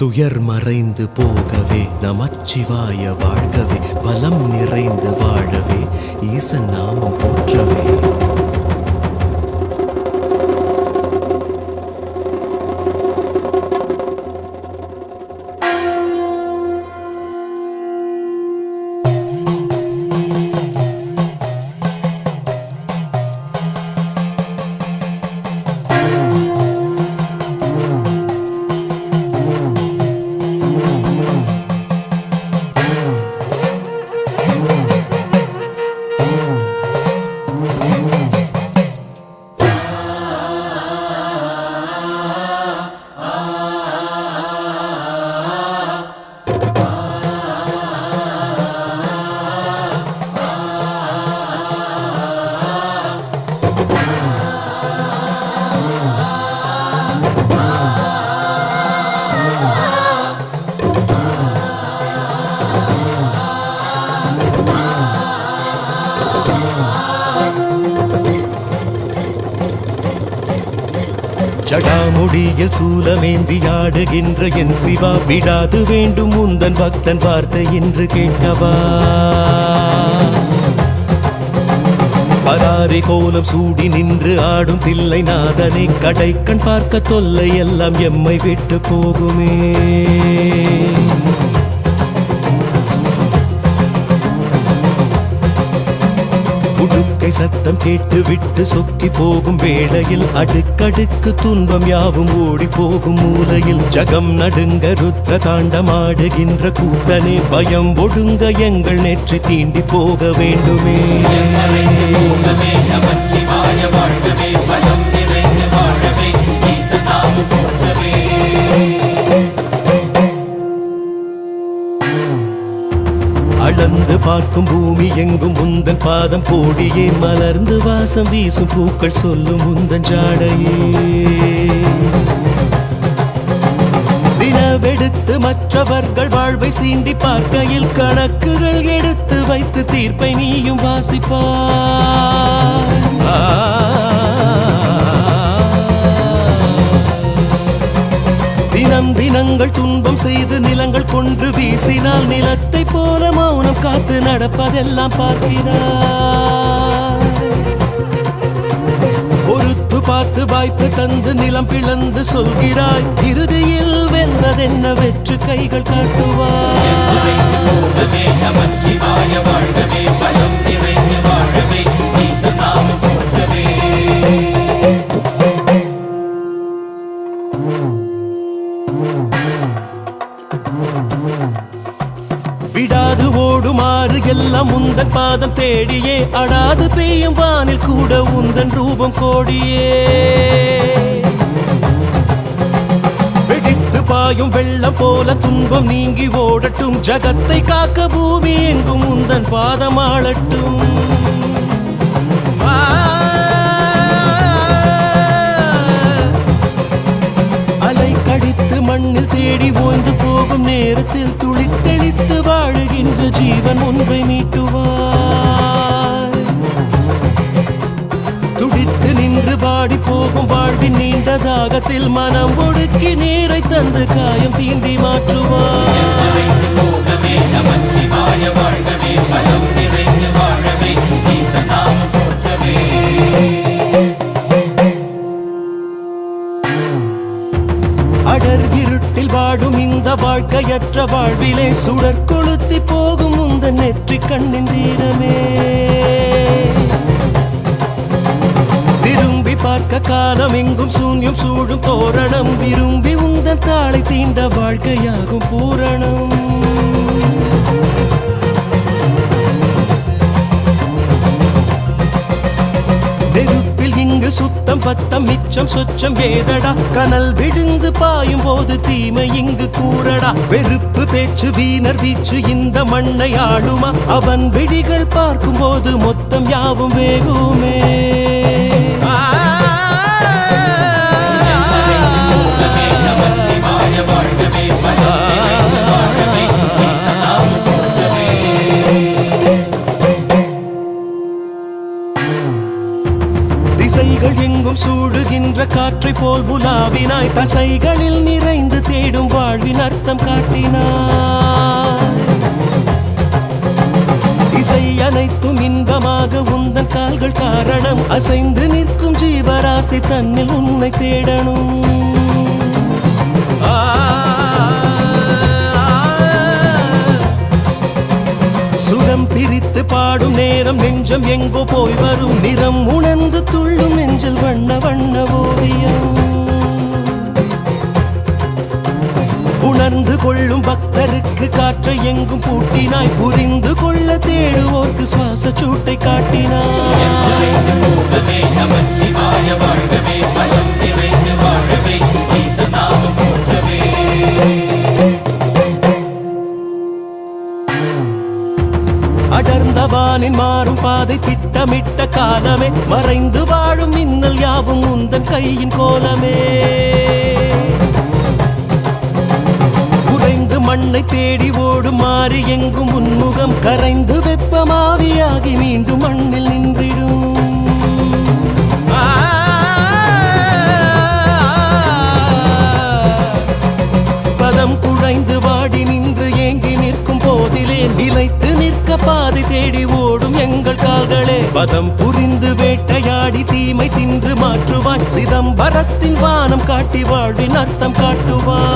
துயர் மறைந்து போகவே நமச்சிவாய வாழ்கவே, பலம் நிறைந்து வாழவே ஈசன் நாமம் போற்றவே. ஜடாமுடியில் சூலமேந்தி ஆடுகின்ற என் சிவா, விடாது வேண்டும் உந்தன் பக்தன் வார்த்தை என்று கேட்கவா. பராரி கோலம் சூடி நின்று ஆடும் தில்லை நாதனை, கடை கண் பார்க்க தொல்லை எல்லாம் எம்மை விட்டு போகுமே. உடுக்கை சத்தம் கேட்டு விட்டு சொக்கி போகும் வேளையில், அடுக்கடுக்கு துன்பம் யாவும் ஓடி போகும் மூலையில், ஜகம் நடுங்க ருத்ர தாண்டமாடுகின்ற கூத்தனே, பயம் ஒடுங்க எங்கள் நெற்றி தீண்டி போக வேண்டுமே. அளந்து பார்க்கும் பூமி எங்கும் உந்தன் பாதம் கோடியே, மலர்ந்து வாசம் வீசும் பூக்கள் சொல்லும் உந்தன் ஜாடையே. தினவெடுத்து மற்றவர்கள் வாழ்வை சீண்டி பார்க்கையில், கணக்குகள் எடுத்து வைத்து தீர்ப்பை நீயும் வாசிப்பாய். தினம் தினங்கள் துன்பம் செய்து நிலங்கள் கொன்று வீசினால், நிலத்தை போல மௌனம் காத்து நடப்பதெல்லாம் பார்க்கிறாய். பொறுத்து பார்த்து வாய்ப்பு தந்து நிலம் பிளந்து சொல்கிறாய், இறுதியில் வெல்வதென்ன வெற்று கைகள் காட்டுவாய். விடாது ஓடுமாறு எல்லாம் உந்தன் பாதம் தேடியே, அடாது பெய்யும் வானில் கூட உந்தன் ரூபம் கோடியே. வெடித்து பாயும் வெள்ளம் போல துன்பம் நீங்கி ஓடட்டும், ஜகத்தை காக்க பூமி எங்கும் உந்தன் பாதம் ஆளட்டும். அலை கடித்து மண்ணில் தேடி ஓய்ந்து போகும் நேரத்தில், துளித்தெளித்து வாழுகின்ற ஜீவன் ஒன்றை மீட்டுவார். துடித்து நின்று பாடி போகும் வாழ்வின் நீண்ட தாகத்தில், மனம் ஒடுக்கி நீரை தந்து காயம் தீண்டி மாற்றுவார். அடர் இருட்டில் வாடும் இந்த வாழ்க்கையற்ற வாழ்விலே, சுடர் கொளுத்தி போகும் உந்த நெற்றி கண்ணின் தீரமே. திரும்பி பார்க்க காலம் எங்கும் சூன்யம் சூழும் தோரணம், விரும்பி உந்தன் தாளை தீண்ட வாழ்க்கையாகும் பூரணம். நெருப்பில் இங்கு சுத்தம் பத்தம் மிச்சம் சொச்சம் ஏதடா, கனல் விழுந்து பாயும் போது தீமை இங்கு கூறடா. வெறுப்பு பேச்சு வீணர் வீச்சு இந்த மண்ணை ஆளுமா, அவன் விழிகள் பார்க்கும் போது மொத்தம் யாவும் வேகுமே. திசைகள் எங்கும் சூடுகின்ற காற்றை போல் புலாவினாய், தசைகளில் நிறைந்து தேடும் வாழ்வின் அர்த்தம் காட்டினார். இசை அனைத்தும் இன்பமாக உந்தன் கால்கள் காரணம். அசைந்து நிற்கும் ஜீவராசி தன்னில் உன்னை தேடணும். சுரம் பிரித்து பாடும் நேரம் நெஞ்சம் எங்கோ போய் வரும். நிறம் உணர்ந்து துள்ளும் நெஞ்சில் வண்ண வண்ண ஓவியம். உணர்ந்து கொள்ளும் பக்தருக்கு காற்றை எங்கும் பூட்டினாய். புரிந்து கொள்ள தேடுவோர்க்கு சுவாச சூட்டை காட்டினாய். அடர்ந்த வானின் மாறும் பாதை திட்டமிட்ட காலமே. மறைந்து வாழும் மின்னல் யாவும் உந்தன் கையின் கோலமே. உறைந்து மண்ணை தேடி ஓடும் மாறி எங்கும் உன்முகம். கரைந்து வெப்பமாவியாகி மீண்டும் மண்ணில் நின்றிடும். பதம் குழைந்து வாடி நின்று ஏங்கி நிற்கும் போதிலே நிலைத்து நிற்க பாதை தேடி ஓடும் எங்கள் கால்களே. பதம் புரிந்து வேட்டையாடி தீமை தின்று மாற்றுவான். சிதம்பரத்தின் வானம் காட்டி வாழ்வின் அர்த்தம் காட்டுவான்.